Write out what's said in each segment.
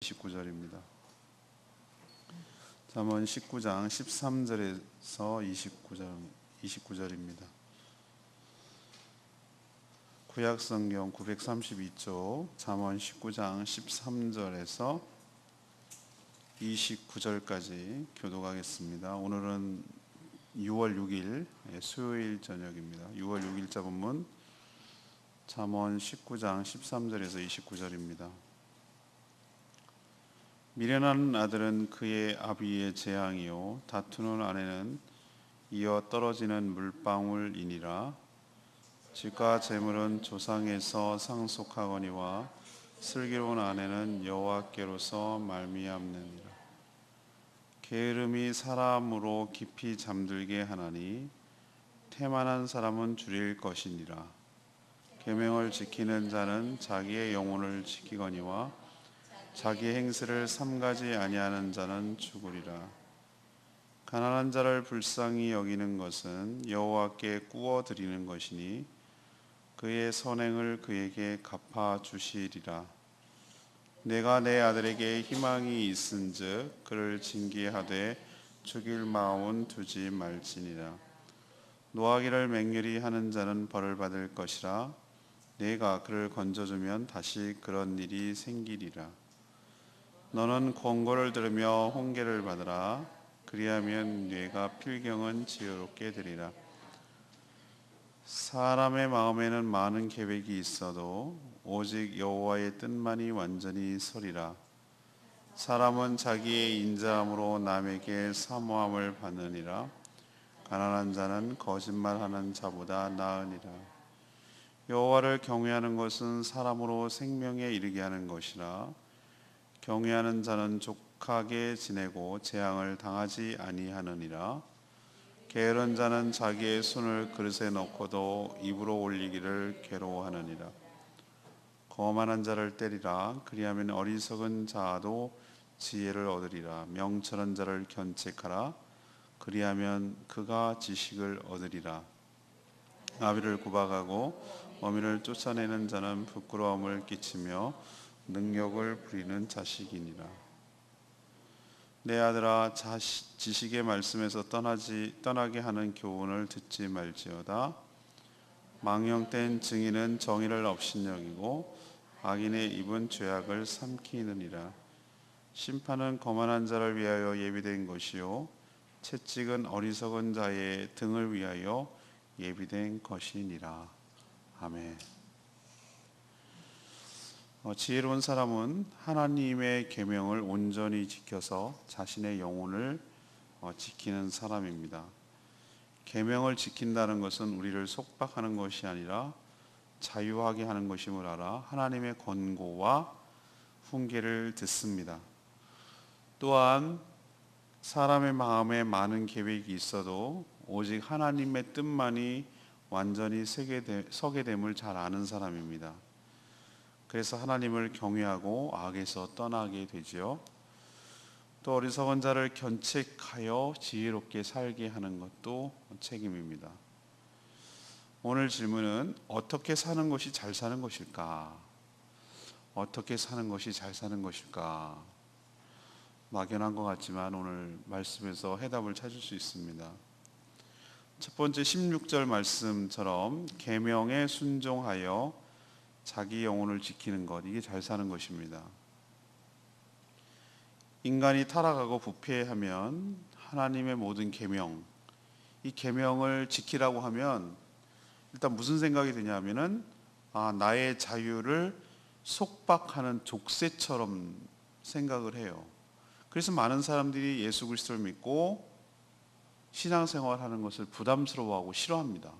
29절입니다. 잠언 19장 13절에서 29절입니다. 구약성경 932쪽 잠언 19장 13절에서 29절까지 교독하겠습니다. 오늘은 6월 6일 수요일 저녁입니다. 6월 6일자 본문 잠언 19장 13절에서 29절입니다. 미련한 아들은 그의 아비의 재앙이요 다투는 아내는 이어 떨어지는 물방울이니라. 집과 재물은 조상에서 상속하거니와 슬기로운 아내는 여호와께로서 말미암느니라. 게으름이 사람으로 깊이 잠들게 하나니 태만한 사람은 줄일 것이니라. 계명을 지키는 자는 자기의 영혼을 지키거니와 자기 행실을 삼가지 아니하는 자는 죽으리라. 가난한 자를 불쌍히 여기는 것은 여호와께 꾸어 드리는 것이니 그의 선행을 그에게 갚아 주시리라. 내가 내 아들에게 희망이 있은즉 그를 징계하되 죽일 마음은 두지 말지니라. 노하기를 맹렬히 하는 자는 벌을 받을 것이라. 내가 그를 건져주면 다시 그런 일이 생기리라. 너는 권고를 들으며 훈계를 받으라. 그리하면 뇌가 필경은 지혜롭게 되리라. 사람의 마음에는 많은 계획이 있어도 오직 여호와의 뜻만이 완전히 서리라. 사람은 자기의 인자함으로 남에게 사모함을 받느니라. 가난한 자는 거짓말하는 자보다 나으니라. 여호와를 경외하는 것은 사람으로 생명에 이르게 하는 것이라. 경외하는 자는 족하게 지내고 재앙을 당하지 아니하느니라. 게으른 자는 자기의 손을 그릇에 넣고도 입으로 올리기를 괴로워하느니라. 거만한 자를 때리라. 그리하면 어리석은 자도 지혜를 얻으리라. 명철한 자를 견책하라. 그리하면 그가 지식을 얻으리라. 아비를 구박하고 어미를 쫓아내는 자는 부끄러움을 끼치며 능력을 부리는 자식이니라. 내 아들아, 지식의 말씀에서 떠나게 하는 교훈을 듣지 말지어다. 망령된 증인은 정의를 업신여기고 악인의 입은 죄악을 삼키느니라. 심판은 거만한 자를 위하여 예비된 것이요 채찍은 어리석은 자의 등을 위하여 예비된 것이니라. 아멘. 지혜로운 사람은 하나님의 계명을 온전히 지켜서 자신의 영혼을 지키는 사람입니다. 계명을 지킨다는 것은 우리를 속박하는 것이 아니라 자유하게 하는 것임을 알아 하나님의 권고와 훈계를 듣습니다. 또한 사람의 마음에 많은 계획이 있어도 오직 하나님의 뜻만이 완전히 서게 됨을 잘 아는 사람입니다. 그래서 하나님을 경외하고 악에서 떠나게 되지요. 또 어리석은 자를 견책하여 지혜롭게 살게 하는 것도 책임입니다. 오늘 질문은 어떻게 사는 것이 잘 사는 것일까? 어떻게 사는 것이 잘 사는 것일까? 막연한 것 같지만 오늘 말씀에서 해답을 찾을 수 있습니다. 첫 번째 16절 말씀처럼 계명에 순종하여 자기 영혼을 지키는 것, 이게 잘 사는 것입니다. 인간이 타락하고 부패하면 하나님의 모든 계명, 이 계명을 지키라고 하면 일단 무슨 생각이 드냐면은 나의 자유를 속박하는 족쇄처럼 생각을 해요. 그래서 많은 사람들이 예수 그리스도를 믿고 신앙생활하는 것을 부담스러워하고 싫어합니다.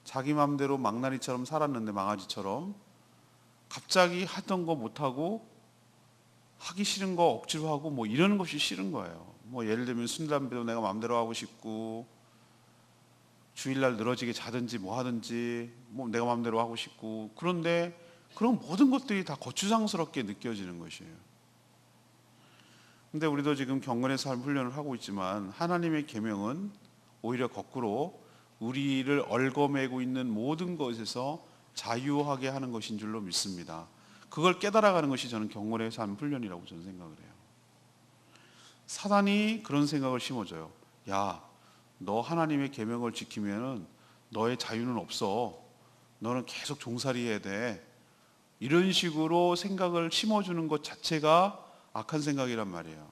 자기 마음대로 망나니처럼 살았는데 망아지처럼 갑자기 하던 거 못하고 하기 싫은 거 억지로 하고 뭐 이러는 것이 싫은 거예요. 뭐 예를 들면 술 담배도 내가 마음대로 하고 싶고 주일날 늘어지게 자든지 뭐 하든지 뭐 내가 마음대로 하고 싶고, 그런데 그런 모든 것들이 다 거추장스럽게 느껴지는 것이에요. 근데 우리도 지금 경건의 삶 훈련을 하고 있지만 하나님의 계명은 오히려 거꾸로 우리를 얽어매고 있는 모든 것에서 자유하게 하는 것인 줄로 믿습니다. 그걸 깨달아가는 것이 저는 경건의 삶 훈련이라고 저는 생각을 해요. 사단이 그런 생각을 심어줘요. 야, 너 하나님의 계명을 지키면은 너의 자유는 없어. 너는 계속 종살이 해야 돼. 이런 식으로 생각을 심어주는 것 자체가 악한 생각이란 말이에요.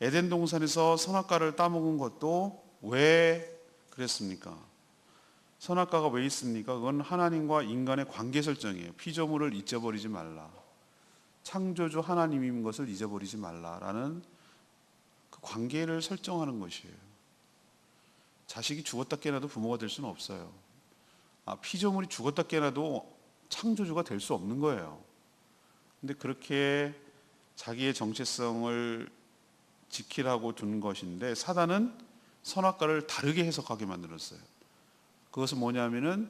에덴 동산에서 선악과를 따먹은 것도 왜 그랬습니까? 선악과가 왜 있습니까? 그건 하나님과 인간의 관계 설정이에요. 피조물을 잊어버리지 말라. 창조주 하나님인 것을 잊어버리지 말라라는 그 관계를 설정하는 것이에요. 자식이 죽었다 깨어나도 부모가 될 수는 없어요. 피조물이 죽었다 깨어나도 창조주가 될 수 없는 거예요. 근데 그렇게 자기의 정체성을 지키라고 둔 것인데 사단은 선악과를 다르게 해석하게 만들었어요. 그것은 뭐냐면은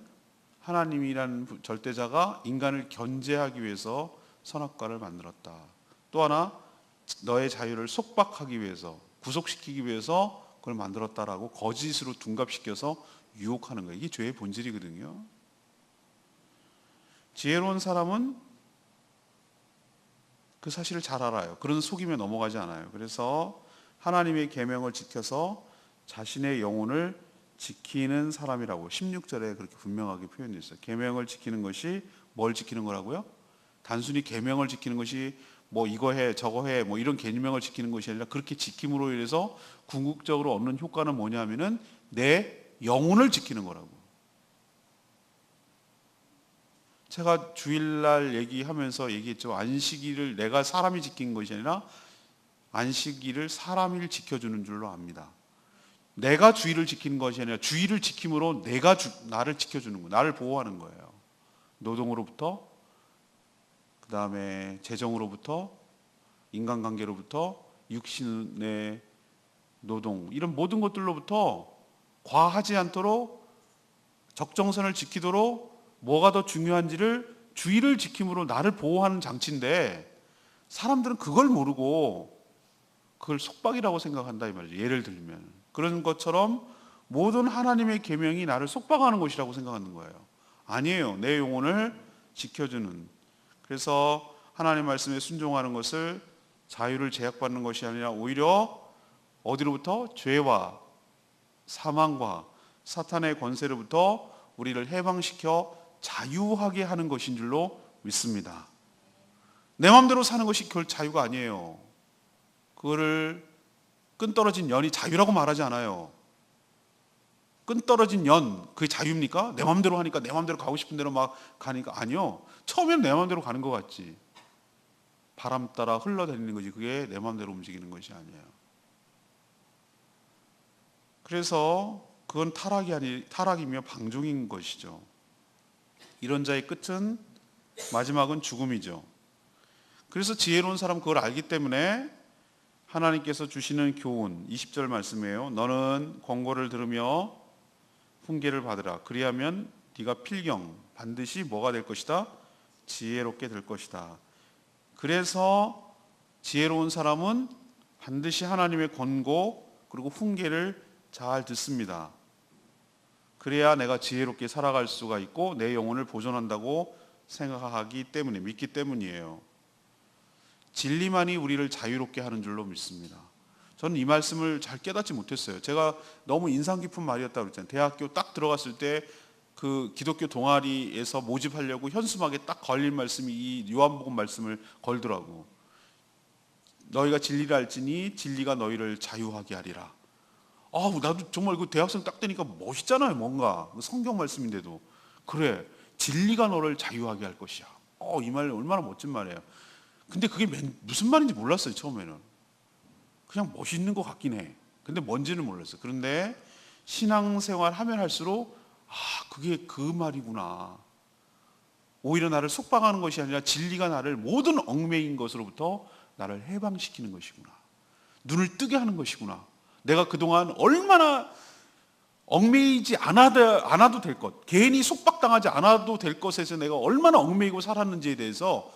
하나님이라는 절대자가 인간을 견제하기 위해서 선악과를 만들었다. 또 하나 너의 자유를 속박하기 위해서, 구속시키기 위해서 그걸 만들었다라고 거짓으로 둔갑시켜서 유혹하는 거예요. 이게 죄의 본질이거든요. 지혜로운 사람은 그 사실을 잘 알아요. 그런 속임에 넘어가지 않아요. 그래서 하나님의 계명을 지켜서 자신의 영혼을 지키는 사람이라고 16절에 그렇게 분명하게 표현되어 있어요. 계명을 지키는 것이 뭘 지키는 거라고요? 단순히 계명을 지키는 것이 뭐 이거 해 저거 해 뭐 이런 계명을 지키는 것이 아니라 그렇게 지킴으로 인해서 궁극적으로 얻는 효과는 뭐냐면은 내 영혼을 지키는 거라고. 제가 주일날 얘기하면서 얘기했죠. 안식일을 내가 사람이 지킨 것이 아니라 안식일을 사람이 지켜주는 줄로 압니다. 내가 주의를 지키는 것이 아니라 주의를 지킴으로 내가 나를 지켜주는 거예요. 나를 보호하는 거예요. 노동으로부터, 그 다음에 재정으로부터, 인간관계로부터, 육신의 노동, 이런 모든 것들로부터 과하지 않도록 적정선을 지키도록 뭐가 더 중요한지를 주의를 지킴으로 나를 보호하는 장치인데 사람들은 그걸 모르고 그걸 속박이라고 생각한다 이 말이죠. 예를 들면 그런 것처럼 모든 하나님의 계명이 나를 속박하는 것이라고 생각하는 거예요. 아니에요. 내 영혼을 지켜주는. 그래서 하나님 말씀에 순종하는 것을 자유를 제약받는 것이 아니라 오히려 어디로부터? 죄와 사망과 사탄의 권세로부터 우리를 해방시켜 자유하게 하는 것인 줄로 믿습니다. 내 마음대로 사는 것이 결 자유가 아니에요. 그거를 끈 떨어진 연이 자유라고 말하지 않아요. 끈 떨어진 연, 그게 자유입니까? 내 마음대로 하니까 내 마음대로 가고 싶은 대로 막 가니까 아니요. 처음에는 내 마음대로 가는 것 같지. 바람 따라 흘러다니는 거지. 그게 내 마음대로 움직이는 것이 아니에요. 그래서 그건 타락이며 방종인 것이죠. 이런 자의 끝은 마지막은 죽음이죠. 그래서 지혜로운 사람 그걸 알기 때문에 하나님께서 주시는 교훈 20절 말씀이에요. 너는 권고를 들으며 훈계를 받으라. 그리하면 네가 필경 반드시 뭐가 될 것이다? 지혜롭게 될 것이다. 그래서 지혜로운 사람은 반드시 하나님의 권고 그리고 훈계를 잘 듣습니다. 그래야 내가 지혜롭게 살아갈 수가 있고 내 영혼을 보존한다고 생각하기 때문에 믿기 때문이에요. 진리만이 우리를 자유롭게 하는 줄로 믿습니다. 저는 이 말씀을 잘 깨닫지 못했어요. 제가 너무 인상 깊은 말이었다고 그랬잖아요. 대학교 딱 들어갔을 때 그 기독교 동아리에서 모집하려고 현수막에 딱 걸린 말씀이 이 요한복음 말씀을 걸더라고. 너희가 진리를 알지니 진리가 너희를 자유하게 하리라. 나도 정말 그 대학생 딱 되니까 멋있잖아요. 뭔가 성경 말씀인데도 그래 진리가 너를 자유하게 할 것이야. 이 말 얼마나 멋진 말이에요. 근데 그게 무슨 말인지 몰랐어요. 처음에는 그냥 멋있는 것 같긴 해. 근데 뭔지는 몰랐어요. 그런데 신앙생활 하면 할수록 그게 그 말이구나. 오히려 나를 속박하는 것이 아니라 진리가 나를 모든 얽매인 것으로부터 나를 해방시키는 것이구나. 눈을 뜨게 하는 것이구나. 내가 그동안 얼마나 얽매이지 않아도 될 것, 괜히 속박당하지 않아도 될 것에서 내가 얼마나 얽매이고 살았는지에 대해서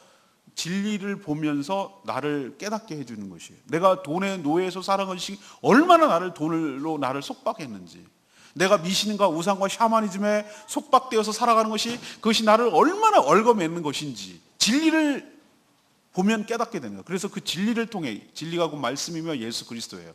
진리를 보면서 나를 깨닫게 해주는 것이에요. 내가 돈의 노예에서 살아간 것이 얼마나 돈으로 나를 속박했는지, 내가 미신과 우상과 샤머니즘에 속박되어서 살아가는 것이, 그것이 나를 얼마나 얽어매는 것인지 진리를 보면 깨닫게 되는 거예요. 그래서 그 진리를 통해, 진리가 그 말씀이며 예수 그리스도예요.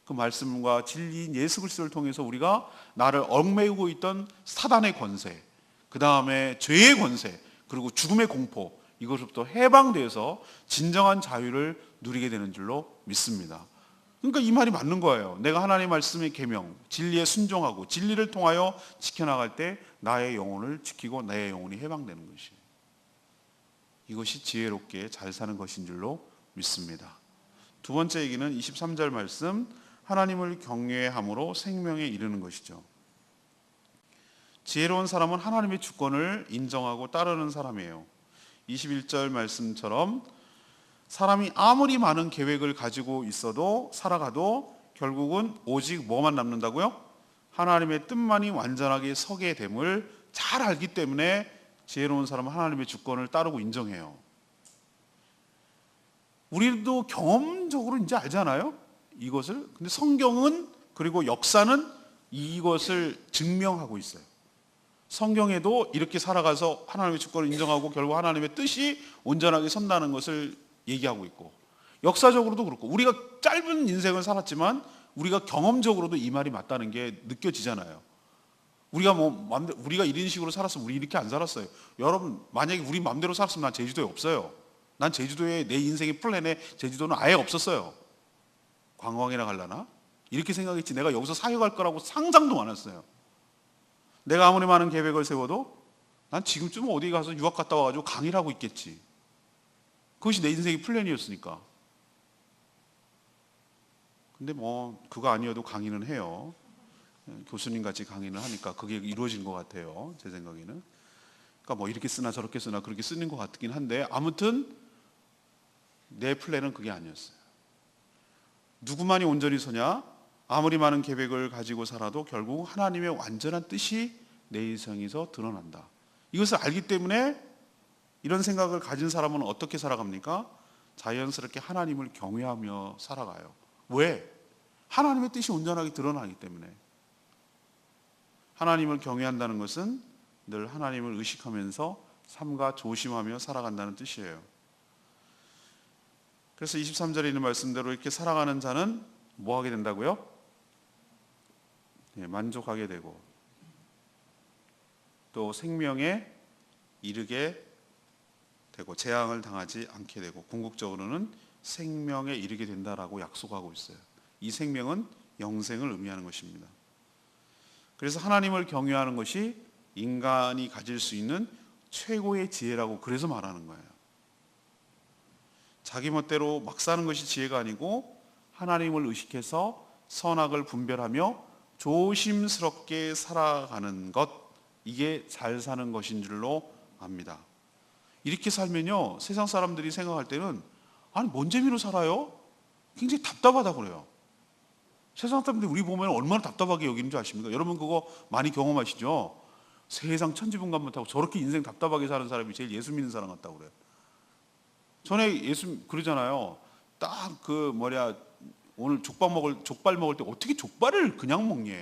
그 말씀과 진리인 예수 그리스도를 통해서 우리가 나를 얽매이고 있던 사단의 권세, 그 다음에 죄의 권세, 그리고 죽음의 공포, 이것으로부터 해방되어서 진정한 자유를 누리게 되는 줄로 믿습니다. 그러니까 이 말이 맞는 거예요. 내가 하나님의 말씀의 계명, 진리에 순종하고 진리를 통하여 지켜나갈 때 나의 영혼을 지키고 나의 영혼이 해방되는 것이에요. 이것이 지혜롭게 잘 사는 것인 줄로 믿습니다. 두 번째 얘기는 23절 말씀, 하나님을 경외함으로 생명에 이르는 것이죠. 지혜로운 사람은 하나님의 주권을 인정하고 따르는 사람이에요. 21절 말씀처럼 사람이 아무리 많은 계획을 가지고 있어도 살아가도 결국은 오직 뭐만 남는다고요? 하나님의 뜻만이 완전하게 서게 됨을 잘 알기 때문에 지혜로운 사람은 하나님의 주권을 따르고 인정해요. 우리도 경험적으로 이제 알잖아요, 이것을. 근데 성경은, 그리고 역사는 이것을 증명하고 있어요. 성경에도 이렇게 살아가서 하나님의 주권을 인정하고 결국 하나님의 뜻이 온전하게 선다는 것을 얘기하고 있고, 역사적으로도 그렇고, 우리가 짧은 인생을 살았지만 우리가 경험적으로도 이 말이 맞다는 게 느껴지잖아요. 우리가 이런 식으로 살았으면 우리 이렇게 안 살았어요. 여러분, 만약에 우리 마음대로 살았으면 난 제주도에 없어요. 난 제주도에 내 인생의 플랜에 제주도는 아예 없었어요. 관광이나 가려나? 이렇게 생각했지 내가 여기서 사역할 거라고 상상도 안 했어요. 내가 아무리 많은 계획을 세워도 난 지금쯤 어디 가서 유학 갔다 와가지고 강의를 하고 있겠지. 그것이 내 인생의 플랜이었으니까. 근데 뭐 그거 아니어도 강의는 해요. 교수님 같이 강의를 하니까 그게 이루어진 것 같아요, 제 생각에는. 그러니까 뭐 이렇게 쓰나 저렇게 쓰나 그렇게 쓰는 것 같긴 한데, 아무튼 내 플랜은 그게 아니었어요. 누구만이 온전히 서냐? 아무리 많은 계획을 가지고 살아도 결국 하나님의 완전한 뜻이 내 인생에서 드러난다. 이것을 알기 때문에 이런 생각을 가진 사람은 어떻게 살아갑니까? 자연스럽게 하나님을 경외하며 살아가요. 왜? 하나님의 뜻이 온전하게 드러나기 때문에. 하나님을 경외한다는 것은 늘 하나님을 의식하면서 삼가 조심하며 살아간다는 뜻이에요. 그래서 23절에 있는 말씀대로 이렇게 살아가는 자는 뭐 하게 된다고요? 만족하게 되고 또 생명에 이르게 되고 재앙을 당하지 않게 되고, 궁극적으로는 생명에 이르게 된다라고 약속하고 있어요. 이 생명은 영생을 의미하는 것입니다. 그래서 하나님을 경외하는 것이 인간이 가질 수 있는 최고의 지혜라고 그래서 말하는 거예요. 자기 멋대로 막 사는 것이 지혜가 아니고 하나님을 의식해서 선악을 분별하며 조심스럽게 살아가는 것, 이게 잘 사는 것인 줄로 압니다. 이렇게 살면요, 세상 사람들이 생각할 때는 아니 뭔 재미로 살아요? 굉장히 답답하다고 그래요. 세상 사람들이 우리 보면 얼마나 답답하게 여기는 줄 아십니까? 여러분 그거 많이 경험하시죠? 세상 천지분간 못하고 저렇게 인생 답답하게 사는 사람이 제일 예수 믿는 사람 같다고 그래요. 전에 예수 그러잖아요. 딱 오늘 족발 먹을 때 어떻게 족발을 그냥 먹냐?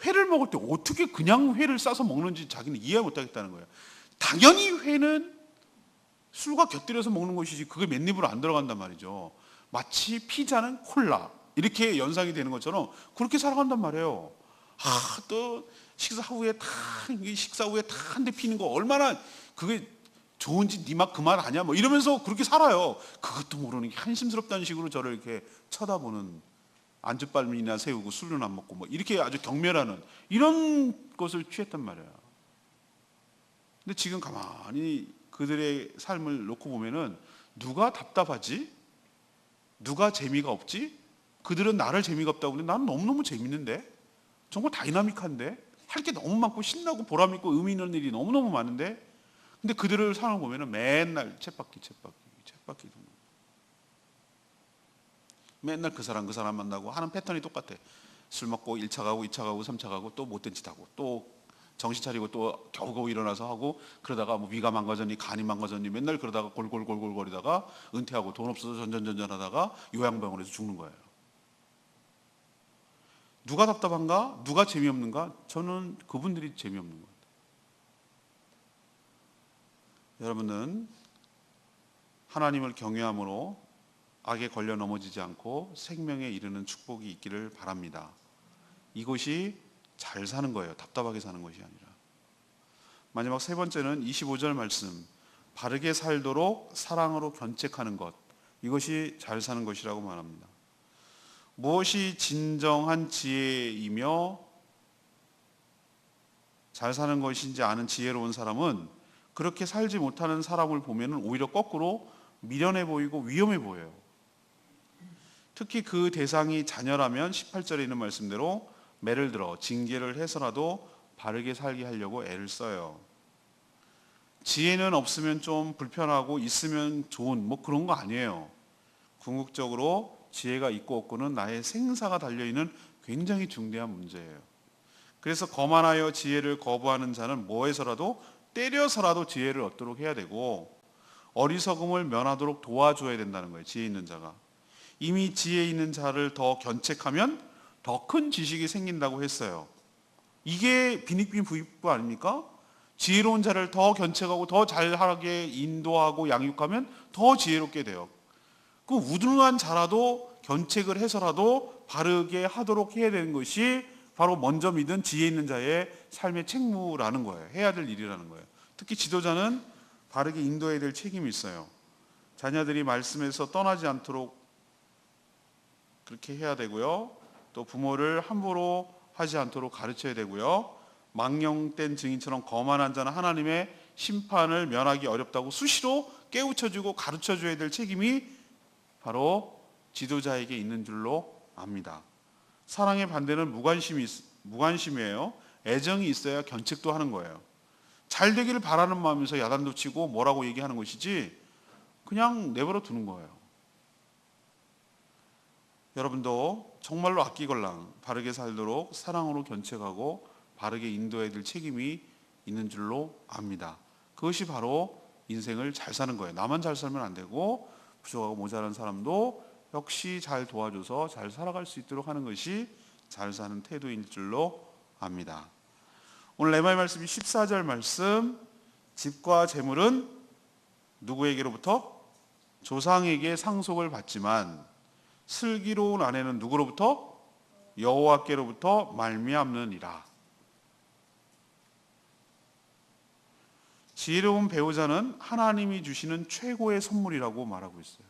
회를 먹을 때 어떻게 그냥 회를 싸서 먹는지 자기는 이해 못하겠다는 거예요. 당연히 회는 술과 곁들여서 먹는 것이지 그게 맨입으로 안 들어간단 말이죠. 마치 피자는 콜라 이렇게 연상이 되는 것처럼 그렇게 살아간단 말이에요. 또 식사 후에 다 한 대 피는 거 얼마나 그게 좋은지 네 막 그 말 아니야? 뭐 이러면서 그렇게 살아요. 그것도 모르는 게 한심스럽다는 식으로 저를 이렇게 쳐다보는, 안주빨이나 세우고 술은 안 먹고 뭐 이렇게 아주 경멸하는 이런 것을 취했단 말이야. 근데 지금 가만히 그들의 삶을 놓고 보면은 누가 답답하지? 누가 재미가 없지? 그들은 나를 재미가 없다고 하는데 나는 너무너무 재밌는데? 정말 다이나믹한데? 할 게 너무 많고 신나고 보람있고 의미 있는 일이 너무너무 많은데? 근데 그들을 상황을 보면은 맨날 쳇바퀴 맨날 그 사람 만나고 하는 패턴이 똑같아. 술 먹고 1차 가고 2차 가고 3차 가고 또 못된 짓 하고 또 정신 차리고 또 겨우겨우 일어나서 하고, 그러다가 뭐 위가 망가졌니 간이 망가졌니 맨날 그러다가 골골거리다가 은퇴하고 돈 없어서 전전하다가 요양병원에서 죽는 거예요. 누가 답답한가? 누가 재미없는가? 저는 그분들이 재미없는 것 같아요. 여러분은 하나님을 경외함으로 악에 걸려 넘어지지 않고 생명에 이르는 축복이 있기를 바랍니다. 이것이 잘 사는 거예요. 답답하게 사는 것이 아니라. 마지막 세 번째는 25절 말씀, 바르게 살도록 사랑으로 견책하는 것, 이것이 잘 사는 것이라고 말합니다. 무엇이 진정한 지혜이며 잘 사는 것인지 아는 지혜로운 사람은 그렇게 살지 못하는 사람을 보면 오히려 거꾸로 미련해 보이고 위험해 보여요. 특히 그 대상이 자녀라면 18절에 있는 말씀대로 매를 들어 징계를 해서라도 바르게 살게 하려고 애를 써요. 지혜는 없으면 좀 불편하고 있으면 좋은 그런 거 아니에요. 궁극적으로 지혜가 있고 없고는 나의 생사가 달려있는 굉장히 중대한 문제예요. 그래서 거만하여 지혜를 거부하는 자는 뭐해서라도 때려서라도 지혜를 얻도록 해야 되고 어리석음을 면하도록 도와줘야 된다는 거예요. 지혜 있는 자가. 이미 지혜 있는 자를 더 견책하면 더 큰 지식이 생긴다고 했어요. 이게 빈익빈 부익부 아닙니까? 지혜로운 자를 더 견책하고 더 잘하게 인도하고 양육하면 더 지혜롭게 돼요. 그 우둔한 자라도 견책을 해서라도 바르게 하도록 해야 되는 것이 바로 먼저 믿은 지혜 있는 자의 삶의 책무라는 거예요. 해야 될 일이라는 거예요. 특히 지도자는 바르게 인도해야 될 책임이 있어요. 자녀들이 말씀에서 떠나지 않도록 그렇게 해야 되고요. 또 부모를 함부로 하지 않도록 가르쳐야 되고요. 망령된 증인처럼 거만한 자는 하나님의 심판을 면하기 어렵다고 수시로 깨우쳐주고 가르쳐줘야 될 책임이 바로 지도자에게 있는 줄로 압니다. 사랑의 반대는 무관심이에요. 애정이 있어야 견책도 하는 거예요. 잘 되기를 바라는 마음에서 야단도 치고 뭐라고 얘기하는 것이지 그냥 내버려 두는 거예요. 여러분도 정말로 아끼걸랑 바르게 살도록 사랑으로 견책하고 바르게 인도해야 될 책임이 있는 줄로 압니다. 그것이 바로 인생을 잘 사는 거예요. 나만 잘 살면 안 되고 부족하고 모자란 사람도 역시 잘 도와줘서 잘 살아갈 수 있도록 하는 것이 잘 사는 태도인 줄로 압니다. 오늘 레마의 말씀이 14절 말씀, 집과 재물은 누구에게로부터? 조상에게 상속을 받지만 슬기로운 아내는 누구로부터? 여호와께로부터 말미암느니라. 지혜로운 배우자는 하나님이 주시는 최고의 선물이라고 말하고 있어요.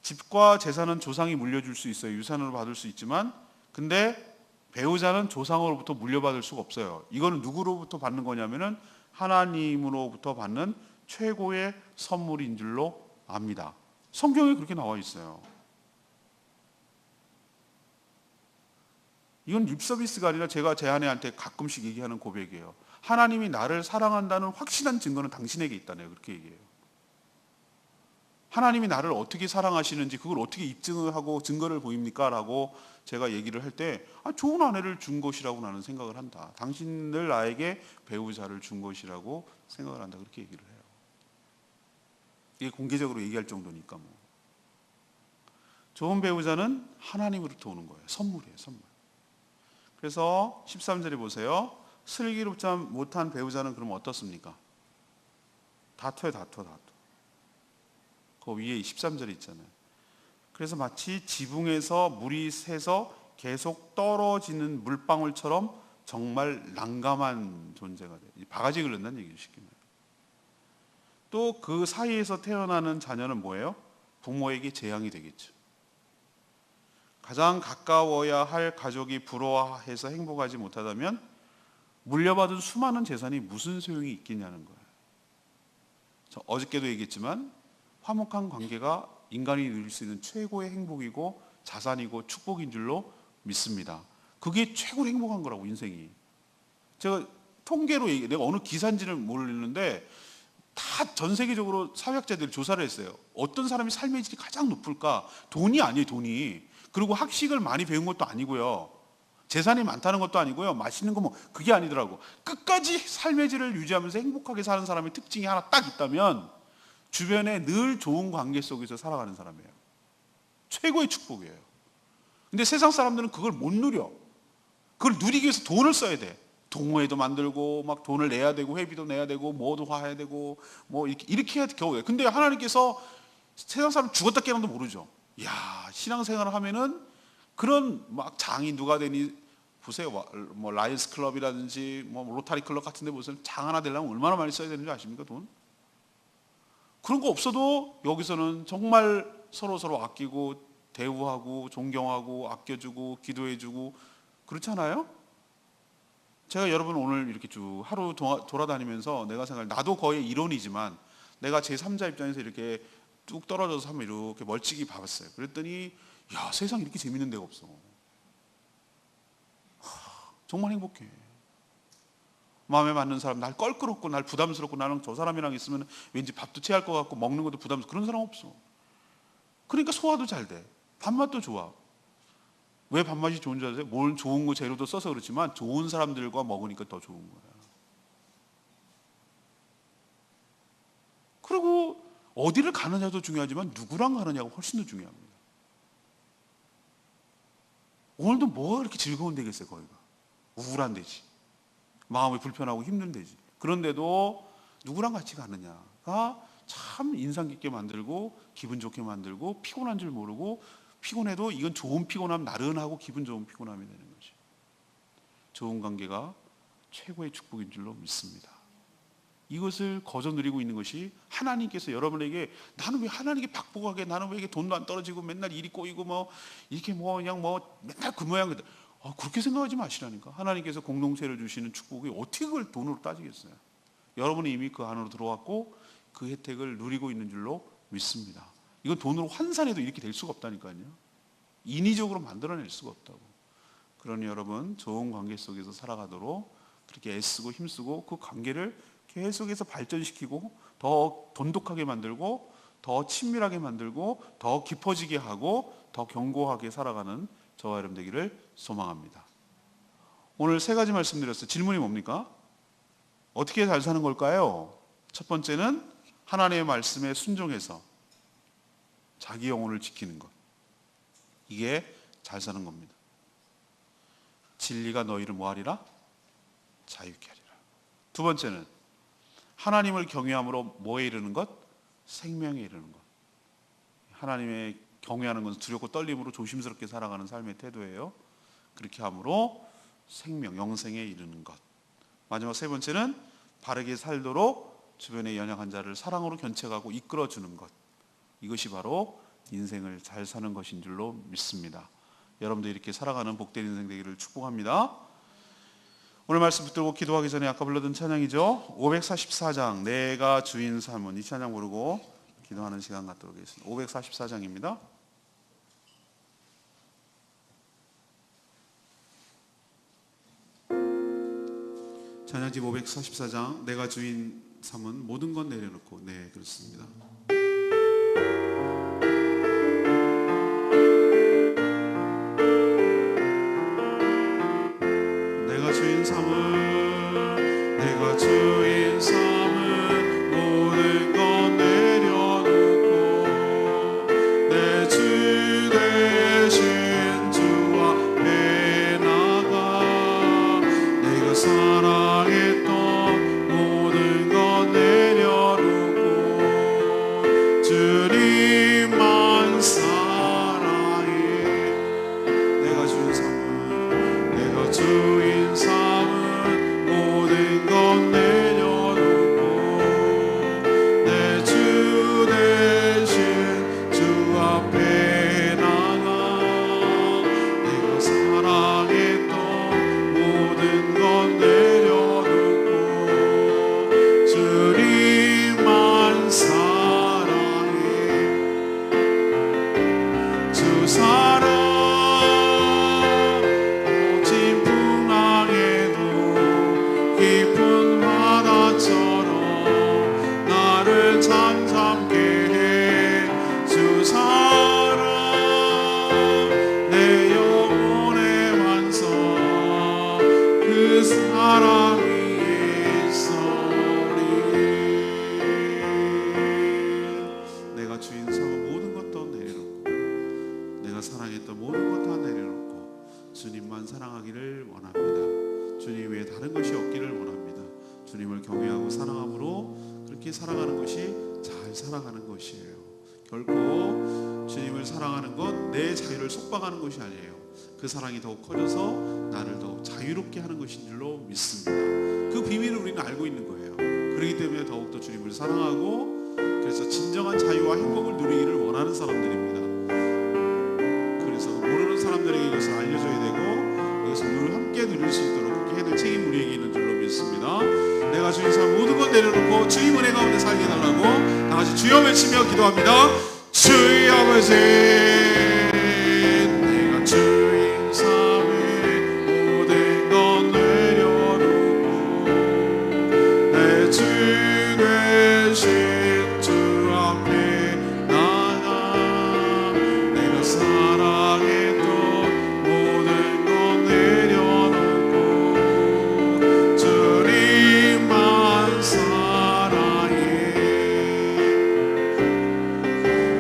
집과 재산은 조상이 물려줄 수 있어요. 유산으로 받을 수 있지만 근데 배우자는 조상으로부터 물려받을 수가 없어요. 이거는 누구로부터 받는 거냐면은 하나님으로부터 받는 최고의 선물인 줄로 압니다. 성경에 그렇게 나와 있어요. 이건 립서비스가 아니라 제가 제 아내한테 가끔씩 얘기하는 고백이에요. 하나님이 나를 사랑한다는 확실한 증거는 당신에게 있다네요. 그렇게 얘기해요. 하나님이 나를 어떻게 사랑하시는지 그걸 어떻게 입증하고 증거를 보입니까? 라고 제가 얘기를 할 때 좋은 아내를 준 것이라고 나는 생각을 한다. 당신을 나에게 배우자를 준 것이라고 생각을 한다. 그렇게 얘기를 해요. 이게 공개적으로 얘기할 정도니까 뭐. 좋은 배우자는 하나님으로부터 오는 거예요. 선물이에요. 선물. 그래서 13절에 보세요. 슬기롭지 못한 배우자는 그럼 어떻습니까? 다퉈요. 그 위에 13절에 있잖아요. 그래서 마치 지붕에서 물이 새서 계속 떨어지는 물방울처럼 정말 난감한 존재가 돼요. 바가지 긁는다는 얘기를 시키면. 또 그 사이에서 태어나는 자녀는 뭐예요? 부모에게 재앙이 되겠죠. 가장 가까워야 할 가족이 부러워해서 행복하지 못하다면 물려받은 수많은 재산이 무슨 소용이 있겠냐는 거예요. 저 어저께도 얘기했지만 화목한 관계가 인간이 누릴 수 있는 최고의 행복이고 자산이고 축복인 줄로 믿습니다. 그게 최고로 행복한 거라고 인생이. 제가 통계로 내가 어느 기사인지는 모르는데 다 전 세계적으로 사회학자들이 조사를 했어요. 어떤 사람이 삶의 질이 가장 높을까? 돈이 아니에요. 돈이. 그리고 학식을 많이 배운 것도 아니고요. 재산이 많다는 것도 아니고요. 맛있는 거 그게 아니더라고. 끝까지 삶의 질을 유지하면서 행복하게 사는 사람의 특징이 하나 딱 있다면 주변에 늘 좋은 관계 속에서 살아가는 사람이에요. 최고의 축복이에요. 근데 세상 사람들은 그걸 못 누려. 그걸 누리기 위해서 돈을 써야 돼. 동호회도 만들고 막 돈을 내야 되고 회비도 내야 되고 뭐도 해야 되고 뭐 이렇게 해야 겨우 돼. 근데 하나님께서 세상 사람 죽었다 깨어나도 모르죠. 야, 신앙생활을 하면은 그런 막 장이 누가 되니 보세요. 뭐 라이언스 클럽이라든지 뭐 로타리 클럽 같은 데 보세요. 장 하나 되려면 얼마나 많이 써야 되는지 아십니까? 돈? 그런 거 없어도 여기서는 정말 서로 아끼고 대우하고 존경하고 아껴주고 기도해주고 그렇잖아요? 제가 여러분 오늘 이렇게 쭉 하루 돌아다니면서 내가 생각해, 나도 거의 이론이지만 내가 제3자 입장에서 이렇게 뚝 떨어져서 한번 이렇게 멀찍이 봐봤어요. 그랬더니 야, 세상 이렇게 재밌는 데가 없어. 정말 행복해. 마음에 맞는 사람, 날 껄끄럽고 날 부담스럽고 나는 저 사람이랑 있으면 왠지 밥도 체할 것 같고 먹는 것도 부담스럽고 그런 사람 없어. 그러니까 소화도 잘 돼. 밥맛도 좋아. 왜 밥맛이 좋은 줄 아세요? 뭘 좋은 거 재료도 써서 그렇지만 좋은 사람들과 먹으니까 더 좋은 거야. 그리고 어디를 가느냐도 중요하지만 누구랑 가느냐가 훨씬 더 중요합니다. 오늘도 뭐가 그렇게 즐거운 데겠어요? 거기가 우울한 데지, 마음이 불편하고 힘든 데지. 그런데도 누구랑 같이 가느냐가 참 인상 깊게 만들고 기분 좋게 만들고 피곤한 줄 모르고, 피곤해도 이건 좋은 피곤함, 나른하고 기분 좋은 피곤함이 되는 거죠. 좋은 관계가 최고의 축복인 줄로 믿습니다. 이것을 거저 누리고 있는 것이 하나님께서 여러분에게, 나는 왜 하나님께 박복하게, 나는 왜 이게 돈도 안 떨어지고 맨날 일이 꼬이고 뭐 이렇게 뭐 그냥 뭐 맨날 그 모양, 그렇게 생각하지 마시라니까. 하나님께서 공동체를 주시는 축복이 어떻게 그걸 돈으로 따지겠어요? 여러분이 이미 그 안으로 들어왔고 그 혜택을 누리고 있는 줄로 믿습니다. 이건 돈으로 환산해도 이렇게 될 수가 없다니까요. 인위적으로 만들어낼 수가 없다고. 그러니 여러분, 좋은 관계 속에서 살아가도록 그렇게 애쓰고 힘쓰고 그 관계를 계속해서 발전시키고 더 돈독하게 만들고 더 친밀하게 만들고 더 깊어지게 하고 더 견고하게 살아가는 저와 여러분 되기를 소망합니다. 오늘 세 가지 말씀드렸어요. 질문이 뭡니까? 어떻게 잘 사는 걸까요? 첫 번째는 하나님의 말씀에 순종해서 자기 영혼을 지키는 것. 이게 잘 사는 겁니다. 진리가 너희를 뭐하리라? 자유케 하리라. 두 번째는 하나님을 경외함으로 뭐에 이르는 것? 생명에 이르는 것. 하나님의 경외하는 것은 두렵고 떨림으로 조심스럽게 살아가는 삶의 태도예요. 그렇게 함으로 생명, 영생에 이르는 것. 마지막 세 번째는 바르게 살도록 주변의 연약한 자를 사랑으로 견책하고 이끌어주는 것. 이것이 바로 인생을 잘 사는 것인 줄로 믿습니다. 여러분도 이렇게 살아가는 복된 인생 되기를 축복합니다. 오늘 말씀 붙들고 기도하기 전에 아까 불렀던 찬양이죠. 544장 내가 주인 삼은, 이 찬양 부르고 기도하는 시간 갖도록 하겠습니다. 544장입니다. 찬양집 544장 내가 주인 삼은 모든 건 내려놓고. 네, 그렇습니다. 내가 주인 삼은, 내가 주인 삼은 모든 건 내려놓고 내 주 대신 주 앞에 나가 내가 사랑했던 모든 건 내려놓고 주님만 사랑해. 내가 주인 삼은, 내가 주인 삼은 모든 건 내려놓고 내 주 대신 주 앞에 나가 내가 사랑했던 모든 건 내려놓고 주님만 사랑해. 주님만 사랑하기를 원합니다. 주님 외에 다른 것이 없기를 원합니다. 주님을 경외하고 사랑함으로 그렇게 살아가는 것이 잘 살아가는 것이에요. 결코 주님을 사랑하는 건 내 자유를 속박하는 것이 아니에요. 그 사랑이 더욱 커져서 나를 더욱 자유롭게 하는 것인 줄로 믿습니다. 그 비밀을 우리는 알고 있는 거예요. 그렇기 때문에 더욱더 주님을 사랑하고 그래서 진정한 자유와 행복을 누리기를 원하는 사람들입니다. 그래서 모르는 사람들에게 이것을 알려줘야 되고 이것을 늘 함께 누릴 수 있도록 그렇게 해야 될 책임 우리에게 있는 줄로 믿습니다. 내가 주님 삶 모든 것 내려놓고 주님 은혜 가운데 살게 해달라고 다 같이 주여 외치며 기도합니다. 주의 아버지, 내가 주인 삶의 모든 것 내려놓고 내 주 되신 주 앞에 나가 내가 사랑했던 모든 것 내려놓고 주님만 사랑해.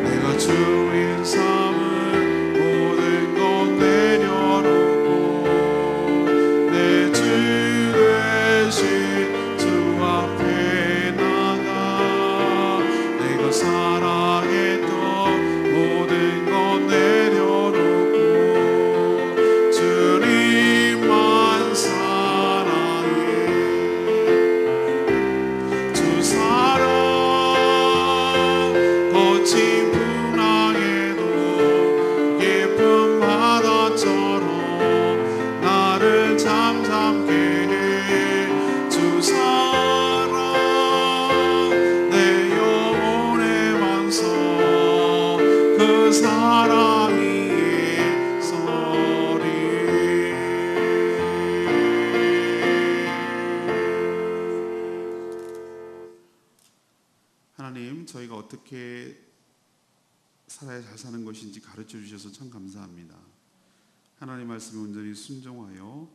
내가 주인 삶을 모든 것 내려놓고 내 주 되신 주 앞에 나가 내가 사랑했던 모든 것 내려놓고 주님만 사랑해. 주 사랑 거친 풍랑에도 깊은 바다처럼 나를 잠잠케 해. 주 사랑 내 영혼의 반석 그 사랑 위에 서리. 하나님, 저희가 어떻게 살아야 잘 사는 것인지 가르쳐 주셔서 참 감사합니다. 하나님 말씀에 온전히 순종하여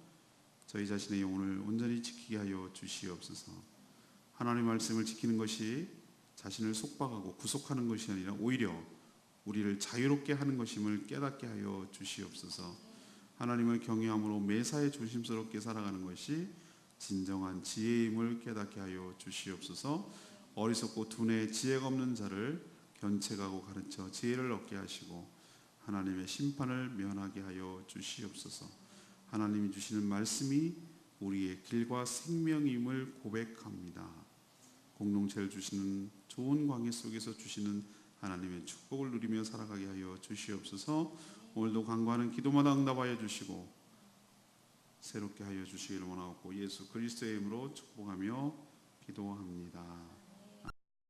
저희 자신의 영혼을 온전히 지키게 하여 주시옵소서. 하나님 말씀을 지키는 것이 자신을 속박하고 구속하는 것이 아니라 오히려 우리를 자유롭게 하는 것임을 깨닫게 하여 주시옵소서. 하나님을 경외함으로 매사에 조심스럽게 살아가는 것이 진정한 지혜임을 깨닫게 하여 주시옵소서. 어리석고 두뇌 지혜가 없는 자를 견책하고 가르쳐 지혜를 얻게 하시고 하나님의 심판을 면하게 하여 주시옵소서. 하나님이 주시는 말씀이 우리의 길과 생명임을 고백합니다. 공동체를 주시는 좋은 관계 속에서 주시는 하나님의 축복을 누리며 살아가게 하여 주시옵소서. 오늘도 간구하는 기도마다 응답하여 주시고 새롭게 하여 주시기를 원하옵고 예수 그리스도의 이름으로 축복하며 기도합니다.